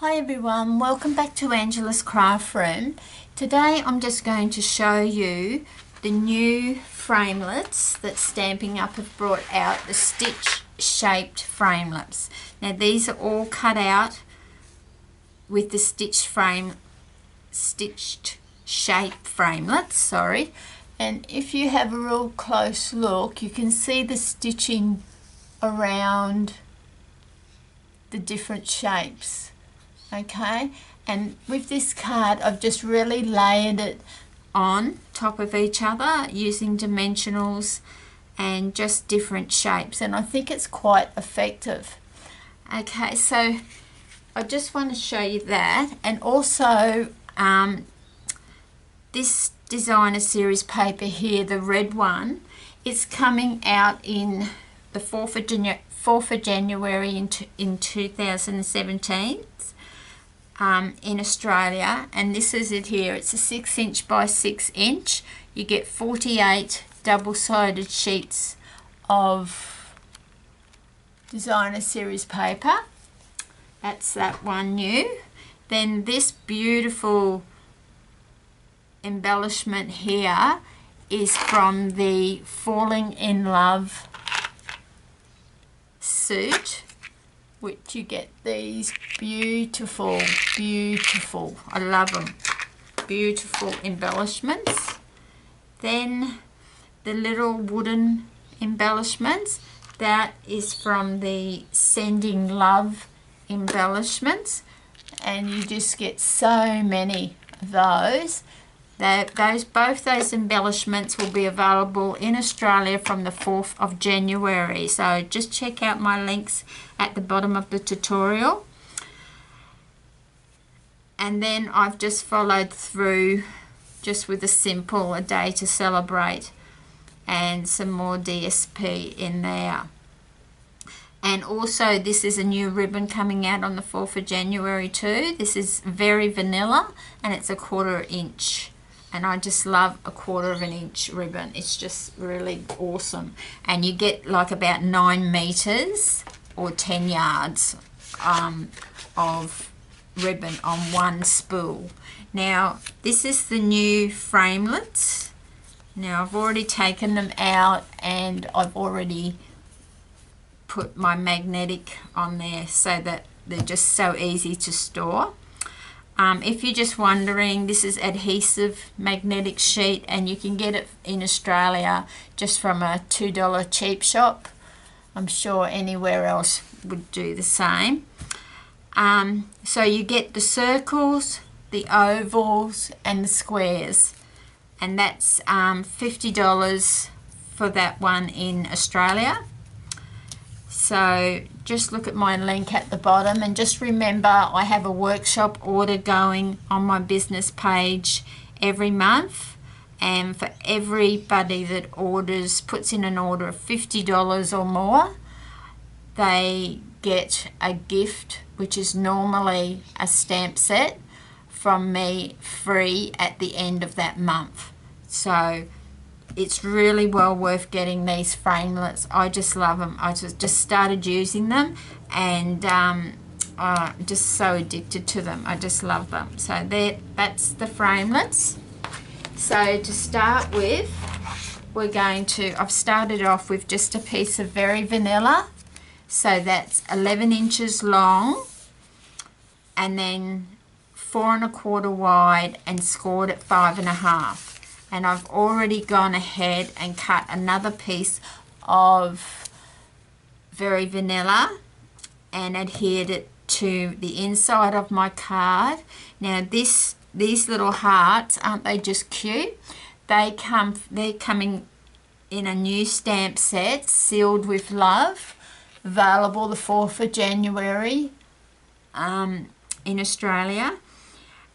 Hi everyone, welcome back to Angela's Craft Room. Today I'm just going to show you the new framelits that Stampin' Up have brought out, the stitch shaped framelits. Now these are all cut out with the stitched shape framelits, and if you have a real close look you can see the stitching around the different shapes. Okay, and with this card I've just really layered it on top of each other using dimensionals and just different shapes, and I think it's quite effective. Okay, so I just want to show you that, and also this designer series paper here, the red one, it's coming out in the 4th of January in 2017 in Australia, and this is it here. It's a 6 inch by 6 inch. You get 48 double-sided sheets of designer series paper. That's that one new. Then this beautiful embellishment here is from the Falling in Love suit, which you get these beautiful, I love them, beautiful embellishments. Then the little wooden embellishments, that is from the Sending Love embellishments, and you just get so many of those. Both those embellishments will be available in Australia from the 4th of January. So just check out my links at the bottom of the tutorial. And then I've just followed through just with a day to celebrate and some more DSP in there. And also this is a new ribbon coming out on the 4th of January too. This is very vanilla and it's a 1/4 inch. And I just love a 1/4 inch ribbon. It's just really awesome. And you get like about 9 meters or 10 yards of ribbon on one spool. Now this is the new framelits. Now I've already taken them out and I've already put my magnetic on there so that they're just so easy to store. If you're just wondering, this is adhesive magnetic sheet, and you can get it in Australia just from a $2 cheap shop. I'm sure anywhere else would do the same. So you get the circles, the ovals and the squares, and that's $50 for that one in Australia. So just look at my link at the bottom, and just remember I have a workshop order going on my business page every month, and for everybody that puts in an order of $50 or more, they get a gift, which is normally a stamp set from me, free at the end of that month. So it's really well worth getting these framelits. I just love them. I just started using them, and I'm just so addicted to them. I just love them. So that's the framelits. So to start with, I've started off with just a piece of very vanilla. So that's 11 inches long and then 4 1/4 wide and scored at 5 1/2. And I've already gone ahead and cut another piece of very vanilla and adhered it to the inside of my card. Now these little hearts, aren't they just cute? They're coming in a new stamp set, Sealed with Love, available the 4th of January in Australia.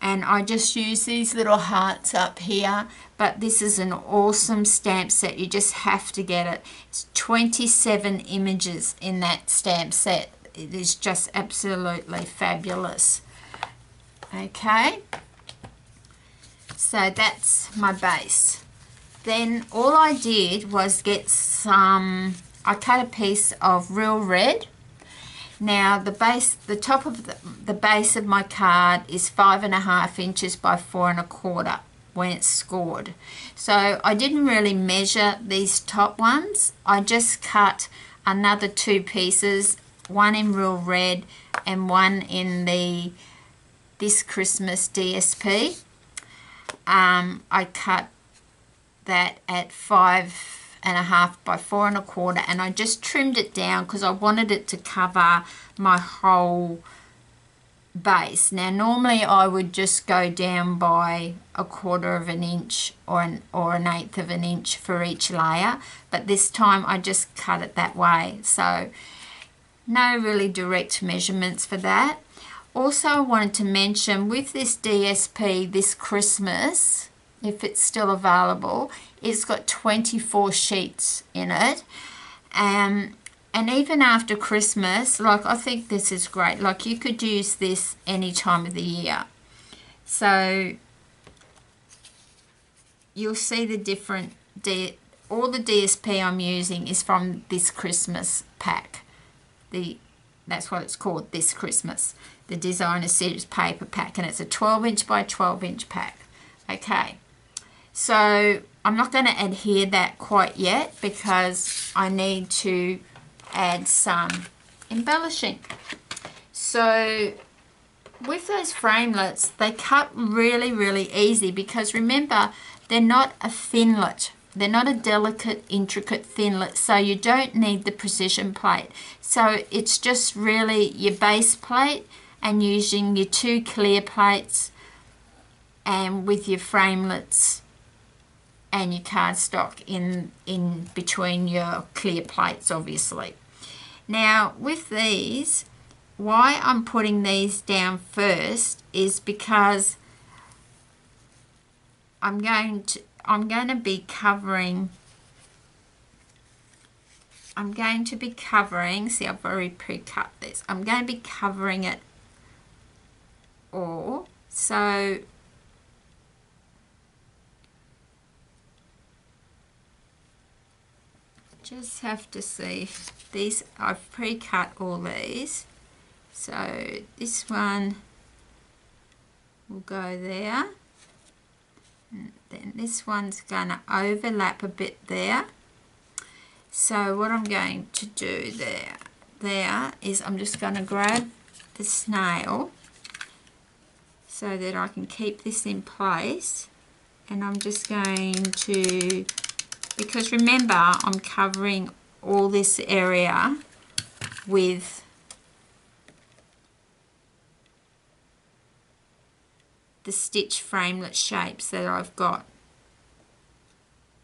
And I just use these little hearts up here, but this is an awesome stamp set. You just have to get it. It's 27 images in that stamp set. It is just absolutely fabulous. Okay, so that's my base. Then all I did was get I cut a piece of real red. Now the top of the base of my card is 5.5 inches by 4.25 when it's scored. So I didn't really measure these top ones. I just cut another 2 pieces, one in real red and one in the This Christmas DSP. I cut that at 5.5 by 4.25, and I just trimmed it down because I wanted it to cover my whole base. Now normally I would just go down by 1/4 inch or an 1/8 of an inch for each layer, but this time I just cut it that way, so no really direct measurements for that. Also, I wanted to mention with this DSP This Christmas, if it's still available, it's got 24 sheets in it. And even after Christmas, like, I think this is great. Like, you could use this any time of the year. So you'll see the different, all the DSP I'm using is from This Christmas pack. That's what it's called, This Christmas. The Designer Series paper pack, and it's a 12 inch by 12 inch pack. Okay, so I'm not going to adhere that quite yet because I need to add some embellishing. So with those framelits, they cut really, really easy because remember, they're not a thinlet. They're not a delicate, intricate thinlet, so you don't need the precision plate. So it's just really your base plate and using your 2 clear plates and with your framelits and your cardstock in between your clear plates, obviously. Now with these, why I'm putting these down first is because I'm going to be covering, see, I've already pre-cut this. I'm going to be covering it all. So just have to see these. I've pre-cut all these. So this one will go there. And then this one's going to overlap a bit there. So what I'm going to do there is I'm just going to grab the snail so that I can keep this in place, and I'm just going to, because remember I'm covering all this area with the stitch framelit shapes that I've got.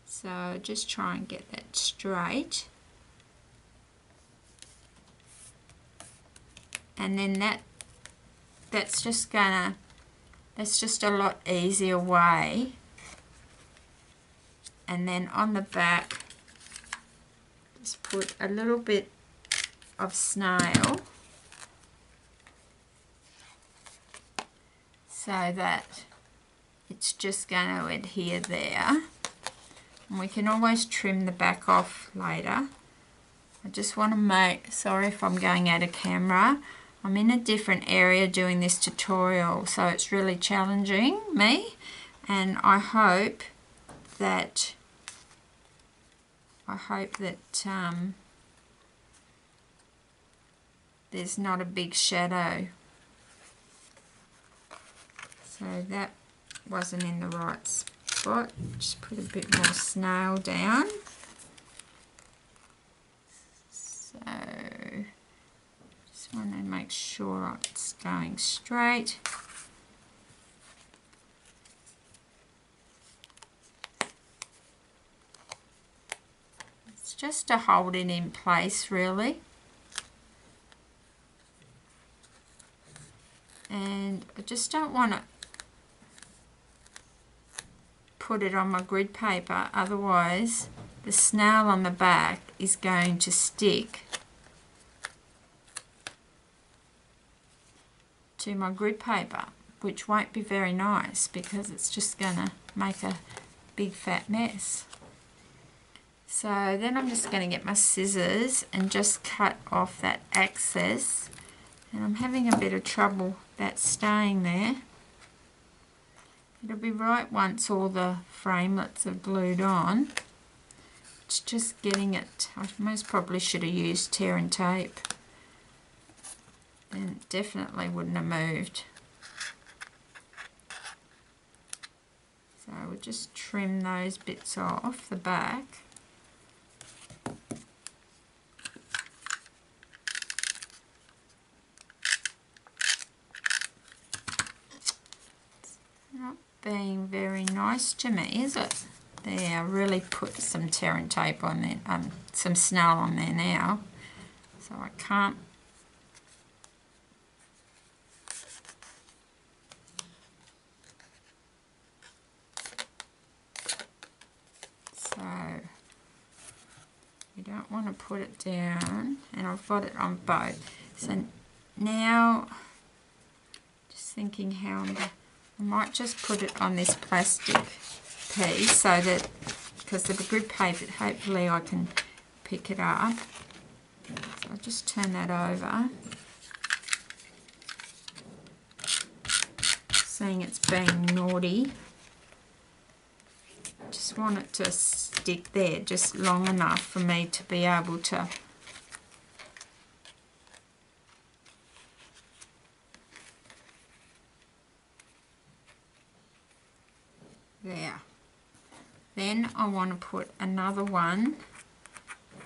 So just try and get that straight, and then that's just a lot easier way. And then on the back, just put a little bit of snail so that it's just going to adhere there. And we can always trim the back off later. I just want to make, sorry if I'm going out of camera, I'm in a different area doing this tutorial, so it's really challenging me, and I hope that there's not a big shadow. So that wasn't in the right spot. Just put a bit more snail down. So just want to make sure it's going straight. It's just to hold it in place, really. And I just don't want to put it on my grid paper, otherwise the snail on the back is going to stick to my grid paper, which won't be very nice because it's just going to make a big fat mess. So then I'm just going to get my scissors and just cut off that excess. And I'm having a bit of trouble that staying there. It'll be right once all the framelits are glued on. It's just getting it. I most probably should have used tear and tape. Then it definitely wouldn't have moved. So we'll just trim those bits off the back. Not being very nice to me, is it? There, I really put some tear and tape on there, some snell on there now, so I can't. So you don't want to put it down, and I've got it on both. So now, just thinking how I might just put it on this plastic piece so that, because the grid paper, hopefully I can pick it up. So I'll just turn that over. Seeing it's being naughty. Just want it to stick there just long enough for me to be able to there. Then I want to put another one.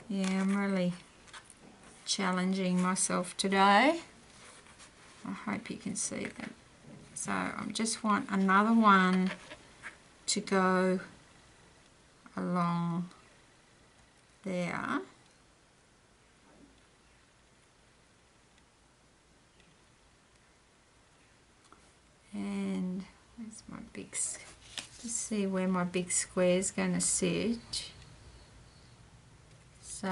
Yeah, I'm really challenging myself today. I hope you can see that. So I just want another one to go along there. And where's my big, let's see where my big square is going to sit. So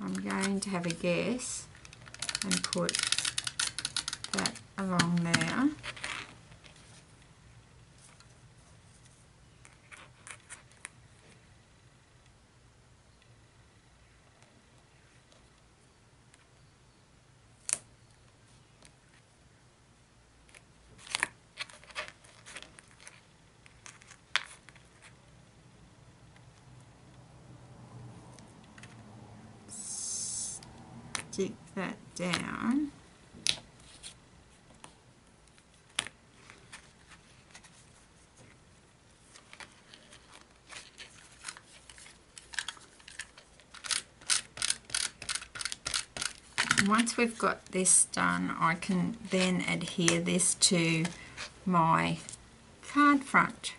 I'm going to have a guess and put that along there. Stick that down. Once we've got this done, I can then adhere this to my card front.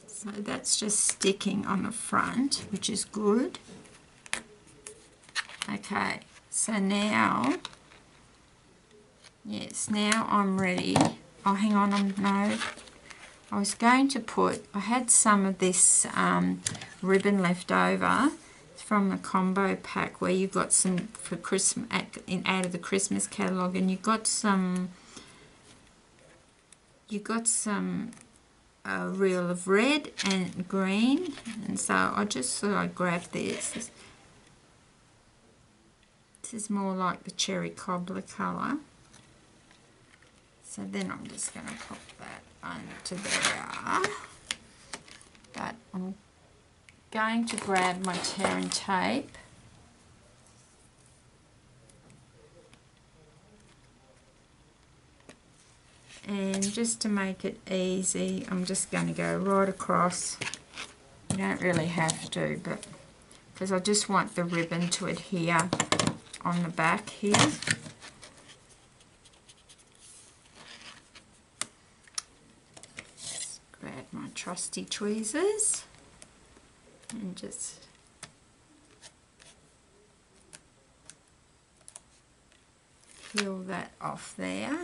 So that's just sticking on the front, which is good. Okay, so now, yes, now I'm ready. Oh, hang on, no. I was going to put, I had some of this ribbon left over from the combo pack where you got some for Christmas, out of the Christmas catalogue, and you got some a reel of red and green, and so I just thought I'd grab this. This is more like the cherry cobbler colour. So then I'm just going to pop that onto there. But I'm going to grab my tear and tape. And just to make it easy, I'm just going to go right across. You don't really have to, but because I just want the ribbon to adhere on the back here. trusty tweezers and just peel that off there.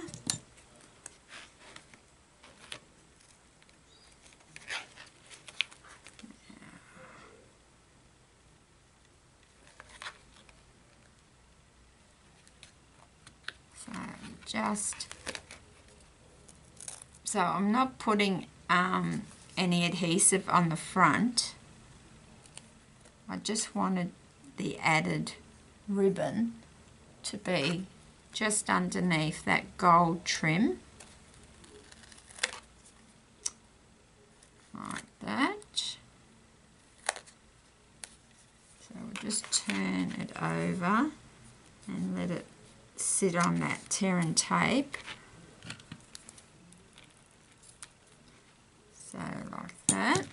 So I'm not putting any adhesive on the front. I just wanted the added ribbon to be just underneath that gold trim, like that. So we'll just turn it over and let it sit on that tear and tape. So like that.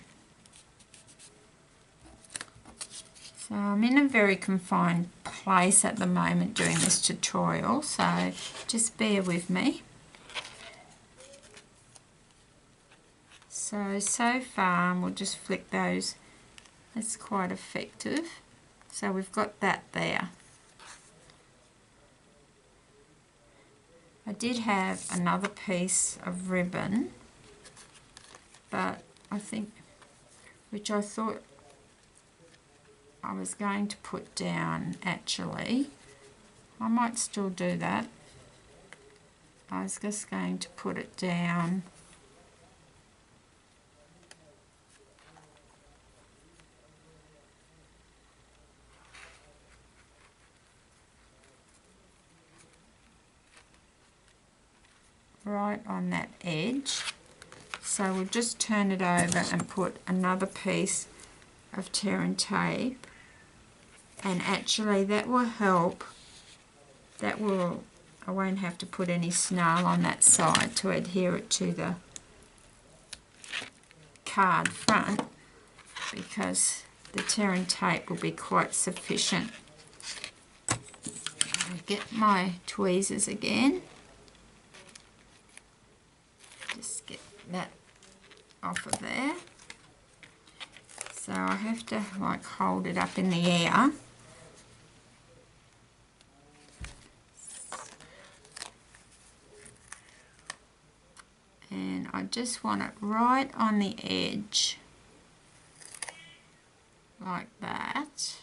So I'm in a very confined place at the moment doing this tutorial, so just bear with me. So far we'll just flick those. That's quite effective. So we've got that there. I did have another piece of ribbon, but I think, which I thought I was going to put down actually. I might still do that. I was just going to put it down right on that edge. So we'll just turn it over and put another piece of tear and tape, and actually that will help. That will, I won't have to put any snarl on that side to adhere it to the card front, because the tear and tape will be quite sufficient. I'll get my tweezers again. Just get that off of there. So I have to like hold it up in the air. And I just want it right on the edge, like that.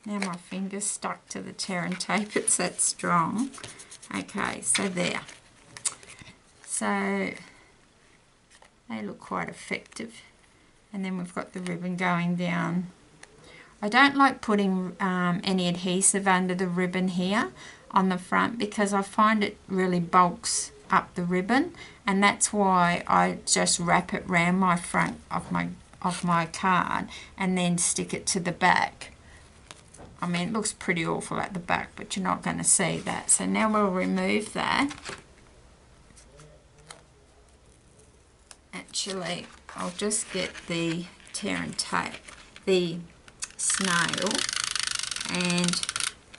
Now my finger's stuck to the tear and tape, it's that strong. Okay, so there. So they look quite effective. And then we've got the ribbon going down. I don't like putting any adhesive under the ribbon here on the front, because I find it really bulks up the ribbon, and that's why I just wrap it around my front of my card and then stick it to the back. I mean, it looks pretty awful at the back, but you're not going to see that. So now we'll remove that. Actually, I'll just get the tear and tape, the snail, and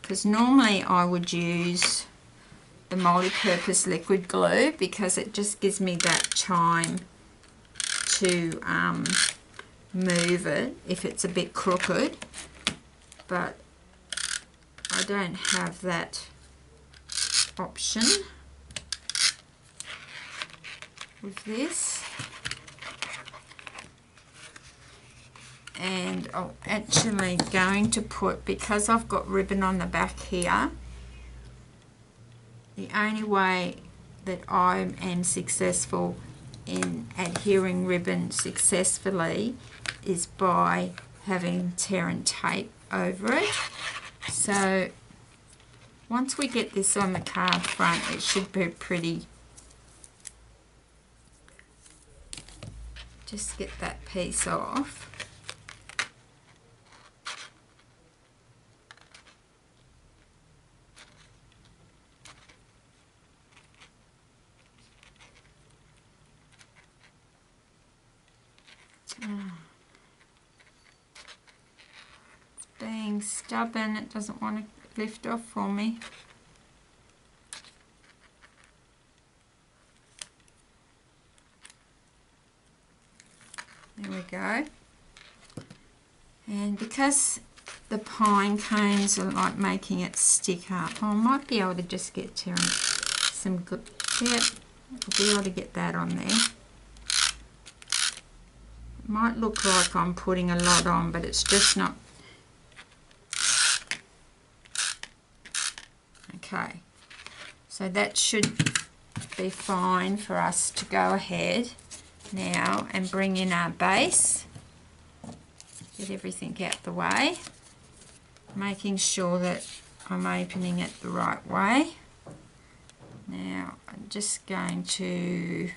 because normally I would use the multi-purpose liquid glue, because it just gives me that time to move it if it's a bit crooked, but I don't have that option with this. And I'm actually going to put, because I've got ribbon on the back here, the only way that I am successful in adhering ribbon successfully is by having tear and tape over it. So once we get this on the card front, it should be pretty. Just get that piece off. It's being stubborn, it doesn't want to lift off for me. There we go. And because the pine cones are like making it stick up, I might be able to just get some good, yep, I'll be able to get that on there. It might look like I'm putting a lot on, but it's just not. Okay, so that should be fine for us to go ahead now and bring in our base. Get everything out the way, making sure that I'm opening it the right way. Now I'm just going to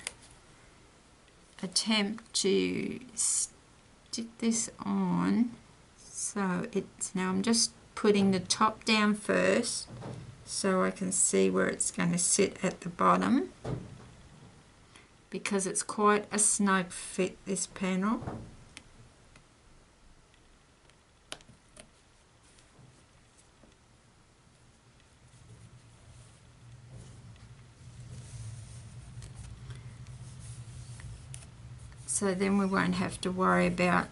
attempt to stick this on so it's, now I'm just putting the top down first so I can see where it's going to sit at the bottom, because it's quite a snug fit, this panel. So then we won't have to worry about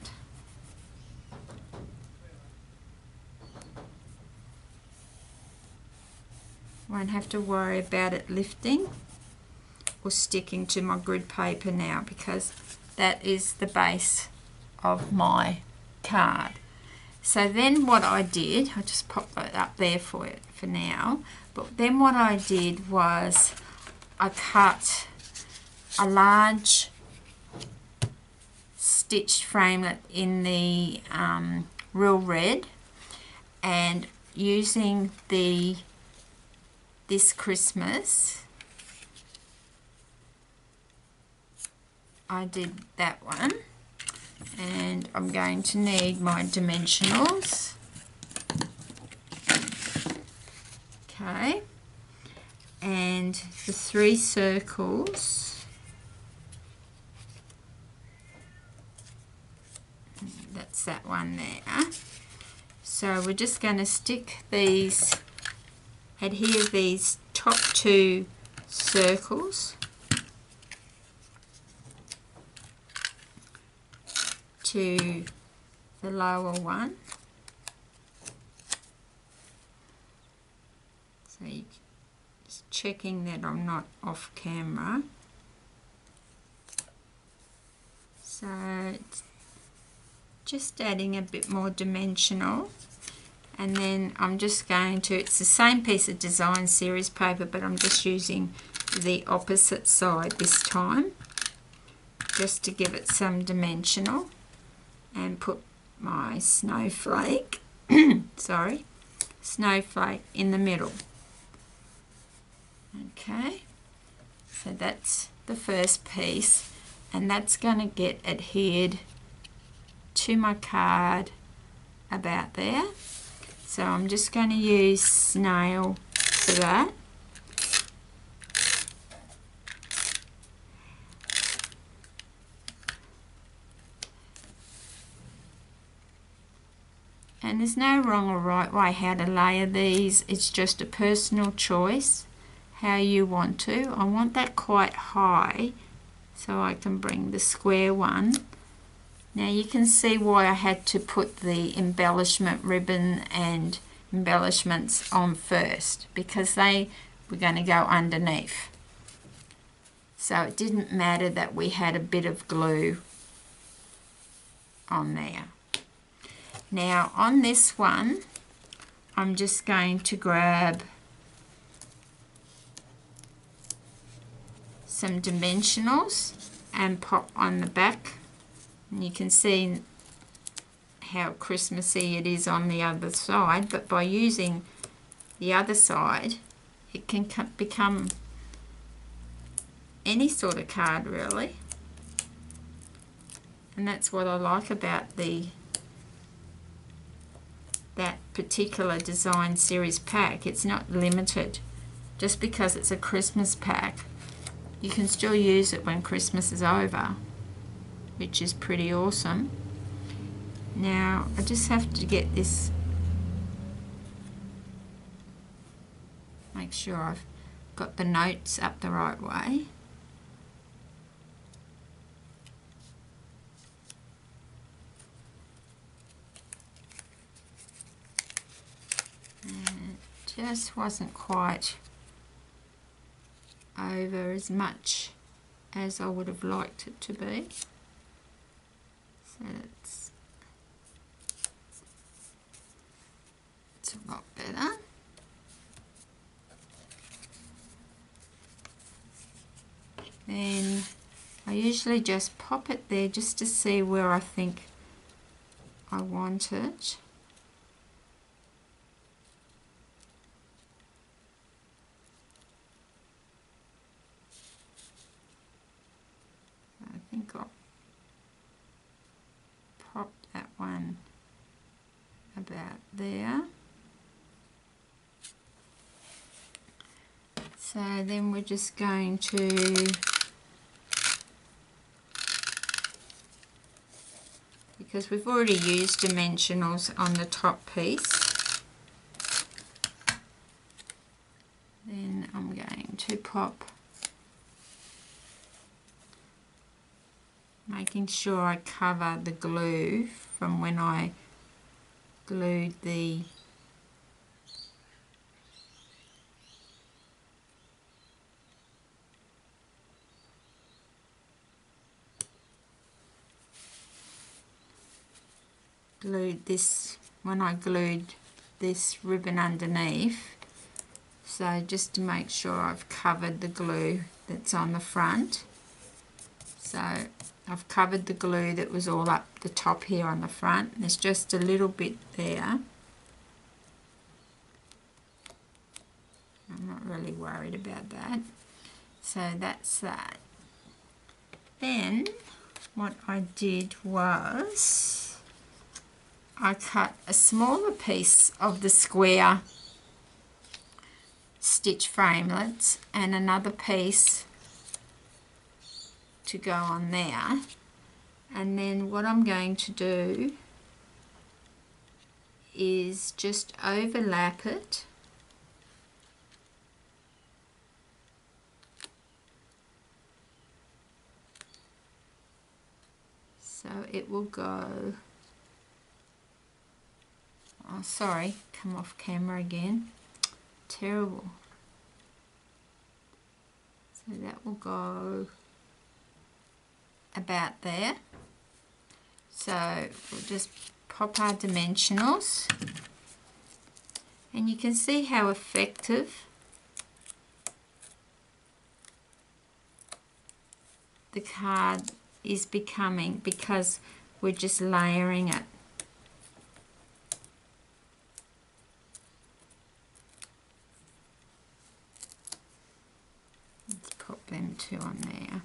it lifting or sticking to my grid paper now, because that is the base of my card. So then what I did, I'll just pop that up there for it for now, but then what I did was I cut a large stitched framelit in the real red, and using this Christmas I did that one, and I'm going to need my dimensionals. Okay, and the 3 circles, that's that one there. So we're just going to stick these, adhere these top 2 circles to the lower one. So you're just checking that I'm not off camera. So it's just adding a bit more dimensional, and then I'm just going to, it's the same piece of design series paper, but I'm just using the opposite side this time, just to give it some dimensional, and put my snowflake, snowflake in the middle. Okay, so that's the first piece, and that's going to get adhered to my card about there. So I'm just going to use snail for that. And there's no wrong or right way how to layer these, it's just a personal choice how you want to. I want that quite high so I can bring the square one. Now you can see why I had to put the embellishment ribbon and embellishments on first, because they were going to go underneath. So it didn't matter that we had a bit of glue on there. Now on this one, I'm just going to grab some dimensionals and pop on the back. And you can see how Christmassy it is on the other side, but by using the other side, it can become any sort of card really. And that's what I like about that particular design series pack. It's not limited. Just because it's a Christmas pack, you can still use it when Christmas is over. which is pretty awesome. Now I just have to get this, make sure I've got the notes up the right way. And it just wasn't quite over as much as I would have liked it to be. So it's a lot better. Then I usually just pop it there just to see where I think I want it. I think I'll pop that one about there. So then we're just going to, because we've already used dimensionals on the top piece, then I'm going to pop, making sure I cover the glue from when I glued the when I glued this ribbon underneath. So just to make sure I've covered the glue that's on the front. So I've covered the glue that was all up the top here on the front. There's just a little bit there. I'm not really worried about that. So that's that. Then what I did was I cut a smaller piece of the square stitch framelits and another piece to go on there. And then what I'm going to do is just overlap it so it will go, oh sorry, come off camera again, terrible. So that will go about there. So we'll just pop our dimensionals, and you can see how effective the card is becoming because we're just layering it. Let's pop them two on there.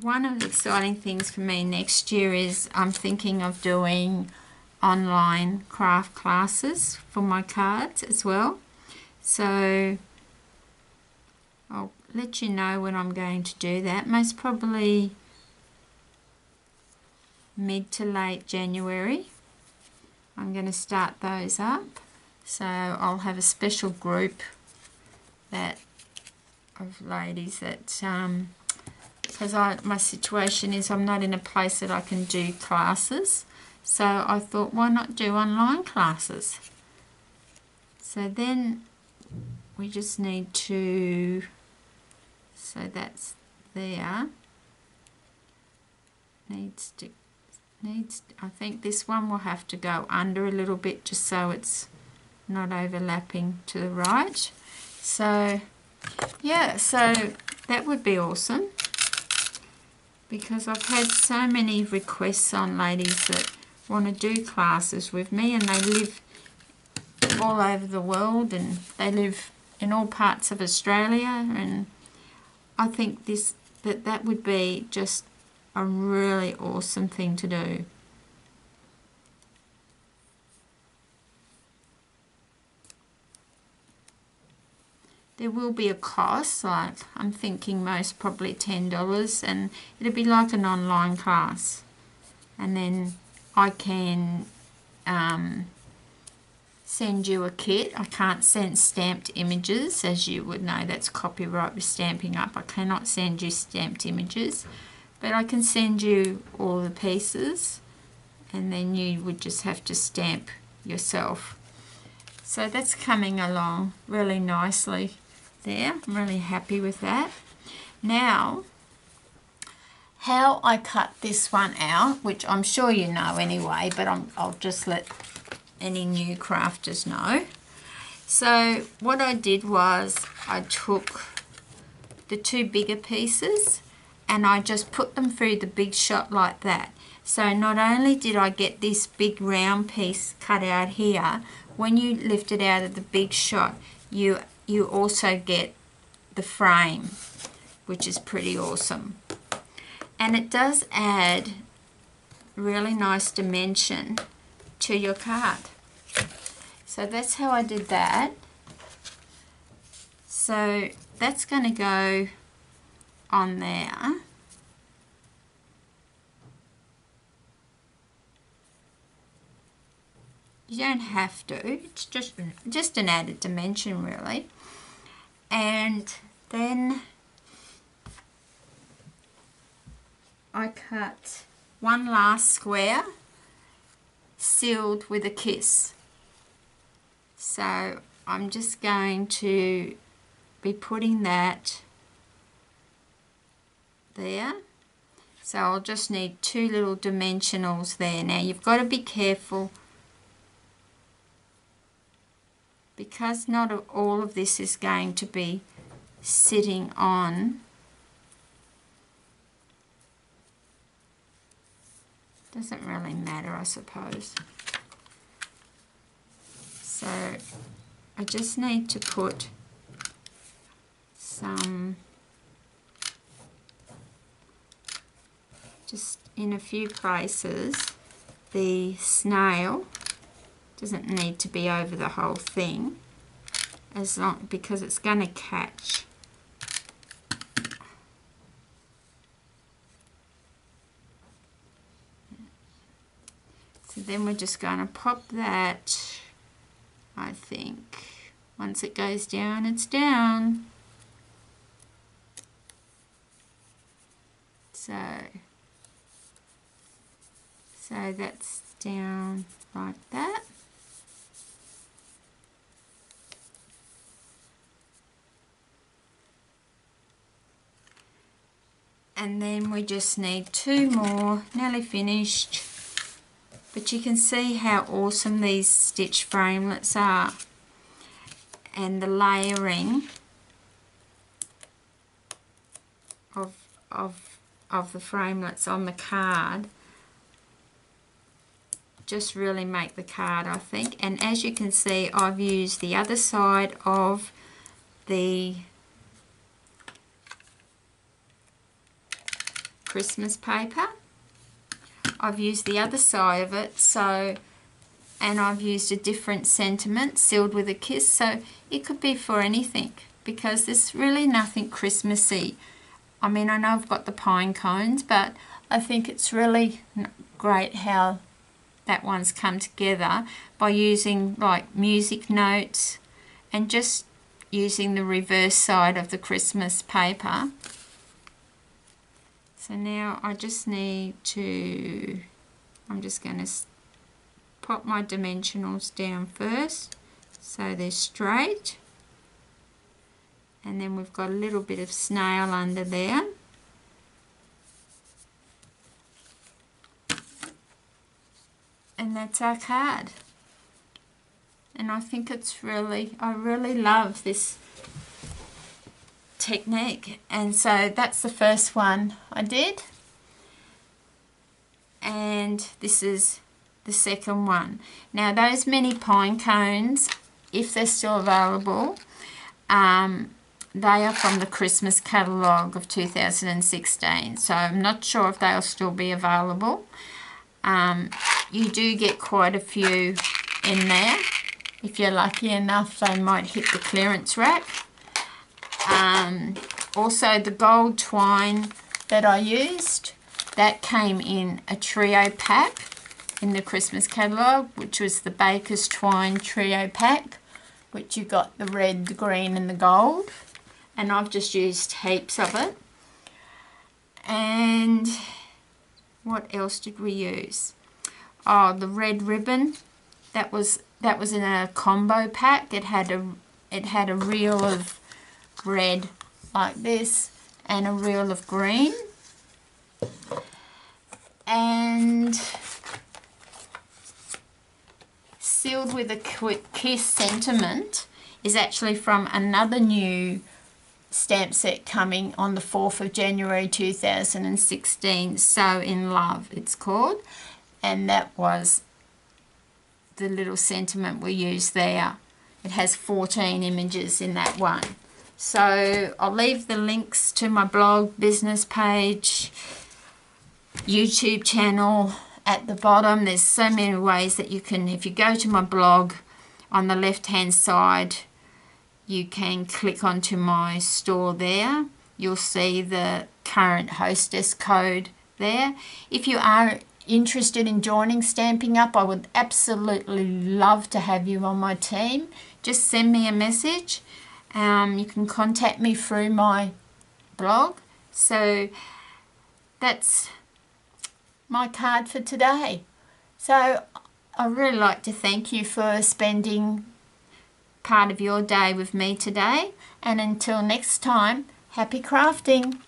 One of the exciting things for me next year is I'm thinking of doing online craft classes for my cards as well. So I'll let you know when I'm going to do that. Most probably mid to late January. I'm going to start those up. So I'll have a special group of ladies that because my situation is I'm not in a place that I can do classes, so I thought why not do online classes. So then we just need to, so that's there, I think this one will have to go under a little bit just so it's not overlapping to the right. So yeah, so that would be awesome, because I've had so many requests on ladies that want to do classes with me, and they live all over the world and they live in all parts of Australia, and I think that would be just a really awesome thing to do. there will be a cost, like I'm thinking most probably $10, and it'll be like an online class. And then I can send you a kit. I can't send stamped images, as you would know, that's copyright with Stampin' Up. I cannot send you stamped images, but I can send you all the pieces, and then you would just have to stamp yourself. So that's coming along really nicely there. I'm really happy with that. Now, how I cut this one out, which I'm sure you know anyway, but I'll just let any new crafters know. So what I did was I took the two bigger pieces and I just put them through the big shot like that. So not only did I get this big round piece cut out here, when you lift it out of the big shot, you also get the frame, which is pretty awesome. And it does add really nice dimension to your card. So that's how I did that. So that's going to go on there. You don't have to, it's just an added dimension really. And then I cut one last square sealed with a kiss. So I'm just going to be putting that there. So I'll just need two little dimensionals there. Now you've got to be careful, because not all of this is going to be sitting on. Doesn't really matter, I suppose. So I just need to put some, just in a few places, the snail. Doesn't need to be over the whole thing, as long, because it's going to catch. So then we're just going to pop that, I think, once it goes down, it's down. So that's down like that. And then we just need two more, nearly finished. But you can see how awesome these stitch framelits are, and the layering of the framelits on the card just really make the card, I think. And as you can see, I've used the other side of the Christmas paper. I've used the other side of it, so, and I've used a different sentiment, sealed with a kiss, so it could be for anything, because there's really nothing Christmassy. I mean, I know I've got the pine cones, but I think it's really great how that one's come together by using like music notes and just using the reverse side of the Christmas paper. So now I just need to, I'm just going to pop my dimensionals down first so they're straight. And then we've got a little bit of snail under there. And that's our card. And I think it's really, I really love this technique. And so that's the first one I did, and this is the second one. Now those mini pine cones, if they're still available, they are from the Christmas catalogue of 2016, so I'm not sure if they'll still be available. You do get quite a few in there. If you're lucky enough, they might hit the clearance rack. Also the gold twine that I used, that came in a trio pack in the Christmas catalogue, which was the Baker's Twine Trio Pack, which you got the red, the green and the gold, and I've just used heaps of it. And what else did we use? Oh, the red ribbon, that was in a combo pack. It had a reel of red like this and a reel of green. And Sealed with a Kiss Sentiment is actually from another new stamp set coming on the 4th of January 2016, So in Love it's called, and that was the little sentiment we used there. It has 14 images in that one. So I'll leave the links to my blog, business page, YouTube channel at the bottom. There's so many ways that you can, if you go to my blog, on the left hand side you can click onto my store there. You'll see the current hostess code there. If you are interested in joining Stamping Up, I would absolutely love to have you on my team. Just send me a message. You can contact me through my blog. So that's my card for today. So I really like to thank you for spending part of your day with me today, and until next time, happy crafting.